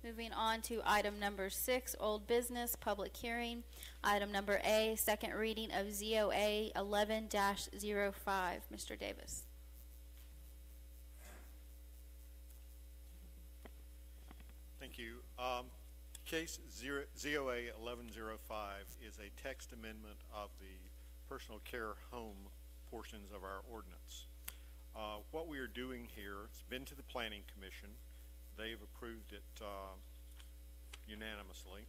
Moving on to item number 6, old business, public hearing. Item number A, second reading of ZOA 11-05. Mr. Davis. Thank you. Case ZOA 1105 is a text amendment of the personal care home portions of our ordinance. What we are doing here, it's been to the Planning Commission. They've approved it unanimously.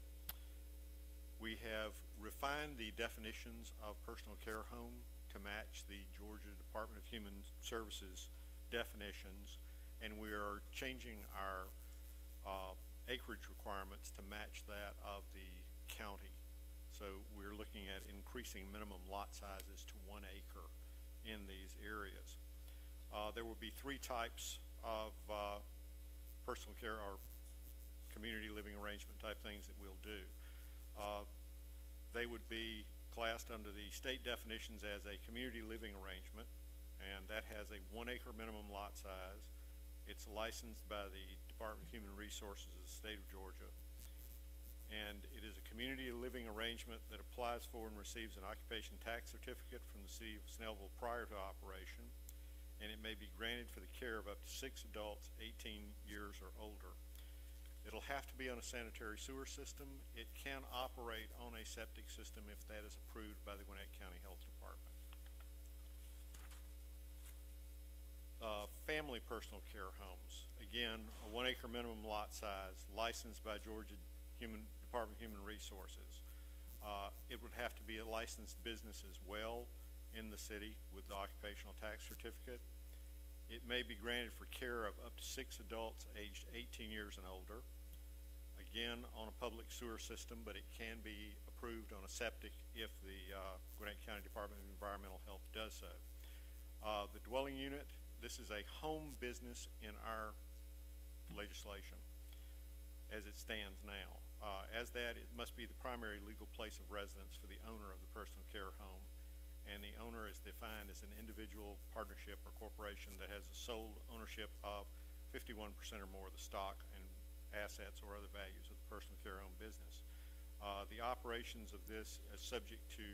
We have refined the definitions of personal care home to match the Georgia Department of Human Services definitions, and we are changing our acreage requirements to match that of the county. So we're looking at increasing minimum lot sizes to 1 acre in these areas. There will be 3 types of personal care or community living arrangement type things that we'll do. They would be classed under the state definitions as a community living arrangement, and that has a 1 acre minimum lot size. It's licensed by the Department of Human Resources of the state of Georgia, and it is a community living arrangement that applies for and receives an occupation tax certificate from the city of Snellville prior to operation, and it may be granted for the care of up to 6 adults 18 years or older. It'll have to be on a sanitary sewer system. It can operate on a septic system if that is approved by the Gwinnett County Health Department. Family personal care homes. Again, a 1 acre minimum lot size, licensed by Georgia Department of Human Resources. It would have to be a licensed business as well in the city with the occupational tax certificate. It may be granted for care of up to 6 adults aged 18 years and older. Again, on a public sewer system, but it can be approved on a septic if the Gwinnett County Department of Environmental Health does so. The dwelling unit, this is a home business in our legislation as it stands now. As that, it must be the primary legal place of residence for the owner of the personal care home, and the owner is defined as an individual, partnership, or corporation that has a sole ownership of 51% or more of the stock and assets or other values of the personal care home business. The operations of this is subject to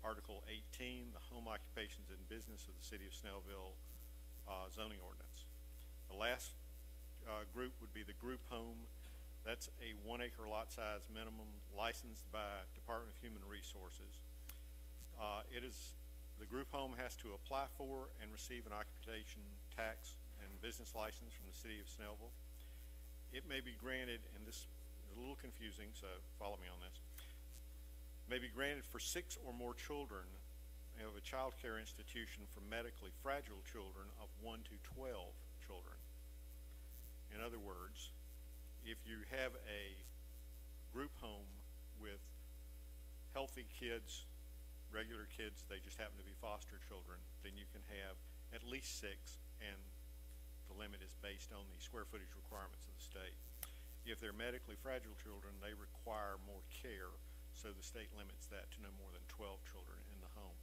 Article 18, the Home Occupations and Business of the City of Snellville zoning ordinance. The last group would be the group home. That's a 1 acre lot size minimum, licensed by Department of Human Resources. The group home has to apply for and receive an occupation tax and business license from the City of Snellville. It may be granted, and this is a little confusing, so follow me on this, may be granted for 6 or more children of a child care institution for medically fragile children of 1 to 12 children. In other words, if you have a group home with healthy kids, regular kids, they just happen to be foster children, then you can have at least 6, and the limit is based on the square footage requirements of the state. If they're medically fragile children, they require more care, so the state limits that to no more than 12 children in the home.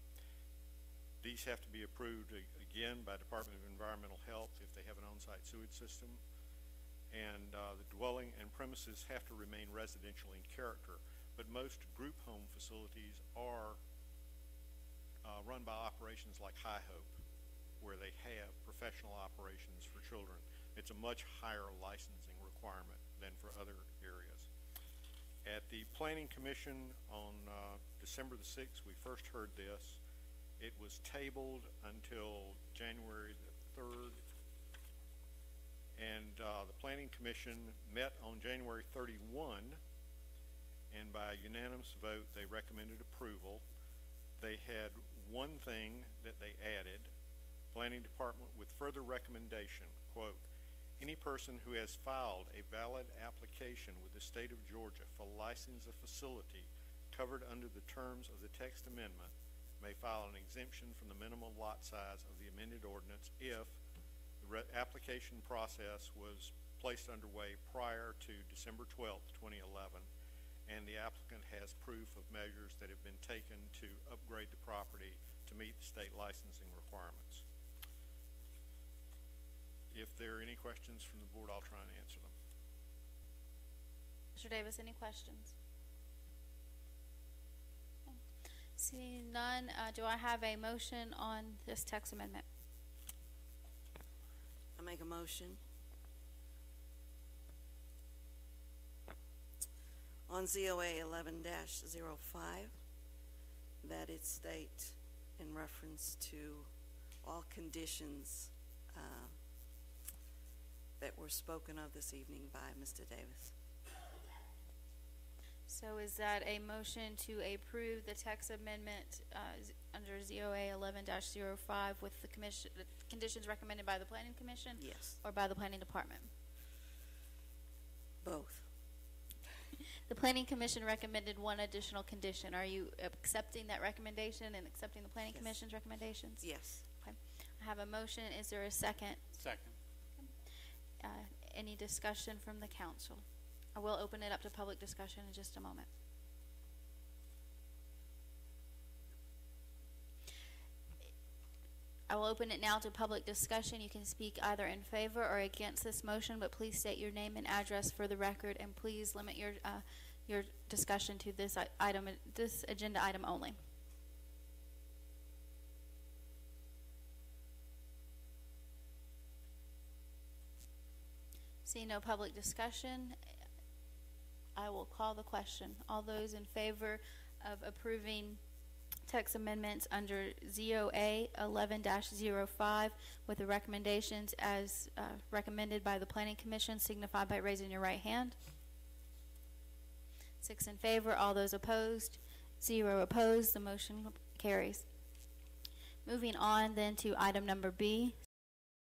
These have to be approved again by Department of Environmental Health if they have an on-site sewage system, and the dwelling and premises have to remain residential in character, but most group home facilities are run by operations like High Hope, where they have professional operations for children. It's a much higher licensing requirement than for other areas. At the Planning Commission on December the 6th, we first heard this. It was tabled until January the 3rd, and the Planning Commission met on January 31, and by unanimous vote they recommended approval. They had one thing that they added: Planning Department with further recommendation, quote, any person who has filed a valid application with the state of Georgia for license a facility covered under the terms of the text amendment may file an exemption from the minimum lot size of the amended ordinance if the application process was placed underway prior to December 12th, 2011, and the applicant has proof of measures that have been taken to upgrade the property to meet the state licensing requirements. If there are any questions from the board, I'll try and answer them. Mr. Davis, any questions? Okay. Seeing none, do I have a motion on this text amendment? I make a motion on ZOA 11-05 that it state in reference to all conditions that were spoken of this evening by Mr. Davis. So is that a motion to approve the text amendment under ZOA 11-05 with the conditions recommended by the Planning Commission? Yes. Or by the Planning Department? Both. The Planning Commission recommended one additional condition. Are you accepting that recommendation and accepting the Planning Yes. Commission's recommendations? Yes. Okay. I have a motion. Is there a second? Second. Any discussion from the council? I will open it up to public discussion in just a moment. I will open it now to public discussion. You can speak either in favor or against this motion, but please state your name and address for the record, and please limit your discussion to this item, this agenda item only. Seeing no public discussion, I will call the question. All those in favor of approving text amendments under ZOA 11-05 with the recommendations as recommended by the Planning Commission signify by raising your right hand. 6 in favor. All those opposed? 0 opposed. The motion carries. Moving on then to item number B,